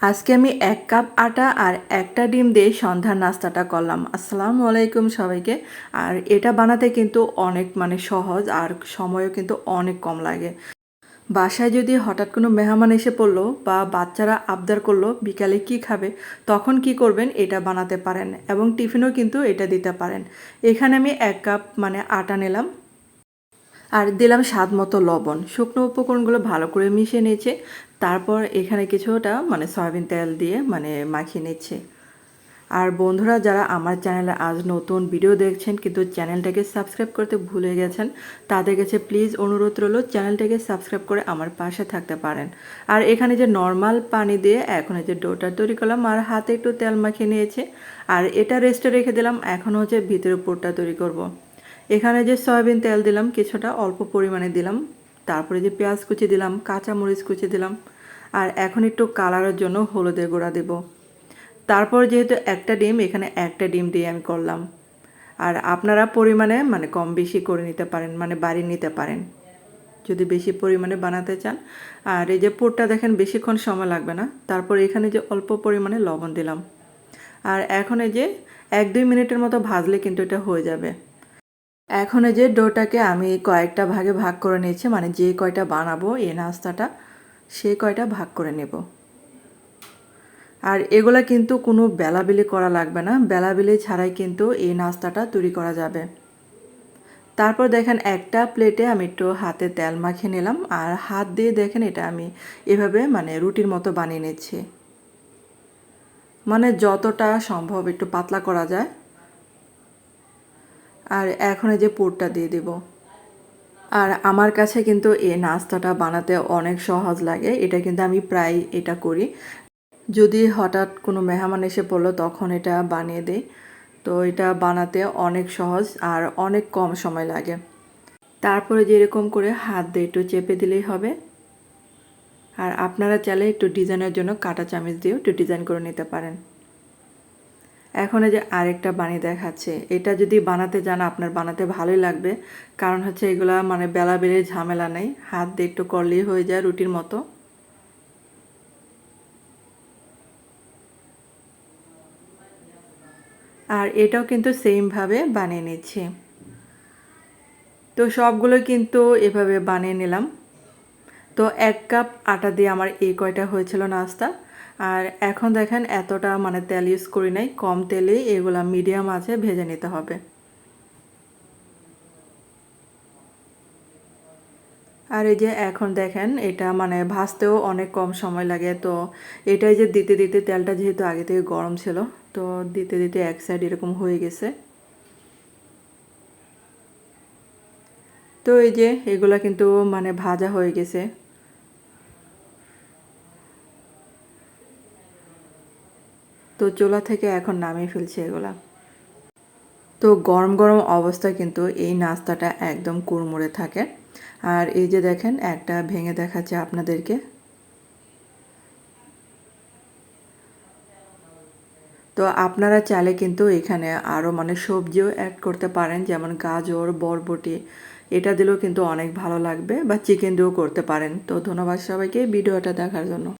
আজকে আমি ১ কাপ আটা আর একটা ডিম দিয়ে সন্ধ্যার নাস্তাটা করলাম। আসসালামু আলাইকুম সবাইকে। আর এটা বানাতে কিন্তু অনেক সহজ আর সময়ও কিন্তু অনেক কম লাগে। বাসায় যদি হঠাৎ কোনো মেহমান এসে পড়লো বা বাচ্চারা আবদার করলো বিকালে কি খাবে, তখন কি করবেন এটা বানাতে পারেন এবং টিফিনেও কিন্তু এটা দিতে পারেন। এখানে আমি ১ কাপ আটা নিলাম আর দিলাম স্বাদ মতো লবণ। শুকনো উপকরণগুলো ভালো করে মিশিয়ে নিয়েছে। তারপর এখানে কিছুটা সয়াবিন তেল দিয়ে মাখিয়ে নিচ্ছে। আর বন্ধুরা যারা আমার চ্যানেলে আজ নতুন ভিডিও দেখছেন কিন্তু চ্যানেলটাকে সাবস্ক্রাইব করতে ভুলে গেছেন, তাদের কাছে প্লিজ অনুরোধ রইল চ্যানেলটাকে সাবস্ক্রাইব করে আমার পাশে থাকতে পারেন। আর এখানে যে নর্মাল পানি দিয়ে এখন এই যে ডোটা তৈরি করলাম আর হাতে একটু তেল মাখিয়ে নিয়েছে। আর এটা রেস্টে রেখে দিলাম। এখন হচ্ছে ভিতরের পুরটা তৈরি করব। এখানে যে সয়াবিন তেল দিলাম কিছুটা অল্প পরিমাণে দিলাম। তারপরে যে পেঁয়াজ কুচি দিলাম, কাঁচা মরিচ কুচি দিলাম। আর এখন একটু কালারের জন্য হলুদের গুঁড়া দেব। তারপর যেহেতু একটা ডিম, এখানে একটা ডিম দিয়ে আমি করলাম। আর আপনারা পরিমাণে কম বেশি করে নিতে পারেন, বাড়িয়ে নিতে পারেন যদি বেশি পরিমাণে বানাতে চান। আর এই যে পুরটা দেখেন বেশিক্ষণ সময় লাগবে না। তারপর এখানে যে অল্প পরিমাণে লবণ দিলাম। আর এখন এই যে ১-২ মিনিটের মতো ভাজলে কিন্তু এটা হয়ে যাবে। এখন এই যে ডোটাকে আমি কয়েকটা ভাগে ভাগ করে নিয়েছি, যে কয়টা বানাবো এই নাস্তাটা সেই কয়টা ভাগ করে নেব। আর এগুলা কিন্তু কোনো বেলাবেলি করা লাগবে না, বেলাবেলি ছাড়াই কিন্তু এই নাস্তাটা তৈরি করা যাবে। তারপর দেখেন একটা প্লেটে আমি একটু হাতে তেল মাখিয়ে নিলাম আর হাত দিয়ে দেখেন এটা আমি এভাবে রুটির মতো বানিয়ে নিচ্ছি। যতটা সম্ভব একটু পাতলা করা যায়। আর এখন এই যে পুরটা দিয়ে দিব। আর আমার কাছে কিন্তু এই নাস্তাটা বানাতে অনেক সহজ লাগে। এটা কিন্তু আমি প্রায় এটা করি। যদি হঠাৎ কোনো মেহমান এসে পড়লো তখন এটা বানিয়ে দেই। তো এটা বানাতে অনেক সহজ আর অনেক কম সময় লাগে। তারপরে যেরকম করে হাত দিয়ে একটু চেপে দিলেই হবে। আর আপনারা চাইলে একটু ডিজাইনের জন্য কাঁটা চামচ দিয়েও একটু ডিজাইন করে নিতে পারেন। এখন এই যে আরেকটা বানিয়ে দেখাচ্ছে। এটা যদি বানাতে যান আপনার বানাতে ভালোই লাগবে, কারণ হচ্ছে এগুলা বেলাবেলি ঝামেলা নেই, হাত দিয়ে একটু করলেই হয়ে যায় রুটির মতো। আর এটাও কিন্তু সেমভাবে বানিয়ে নিচ্ছি। তো সবগুলো কিন্তু এভাবে বানিয়ে নিলাম। তো ১ কাপ আটা দিয়ে আমার এই কয়টা হয়েছিল নাস্তা। আর এখন দেখেন এতটা তেল ইউজ করি নাই, কম তেলেই এগুলা মিডিয়াম আঁচে ভেজে নিতে হবে। আর এই যে এখন দেখেন এটা ভাজতেও অনেক কম সময় লাগে। তো এটাই যে দিতে দিতে তেলটা যেহেতু আগে থেকে গরম ছিল, তো দিতে দিতে এক সাইড এরকম হয়ে গেছে। তো এই যে এগুলা কিন্তু ভাজা হয়ে গেছে। তো চুলা থেকে এখন নামিয়ে ফেলছি এগুলা। তো গরম গরম অবস্থায় কিন্তু এই নাস্তাটা একদম কুড়মুড়ে থাকে। আর এই যে দেখেন একটা ভেঙে দেখাচ্ছে আপনাদেরকে। তো আপনারা চাইলে কিন্তু এখানে আরও সবজিও অ্যাড করতে পারেন, যেমন গাজর, বরবটি, এটা দিলেও কিন্তু অনেক ভালো লাগবে, বা চিকেন দিয়েও করতে পারেন। তো ধন্যবাদ সবাইকে ভিডিওটা দেখার জন্য।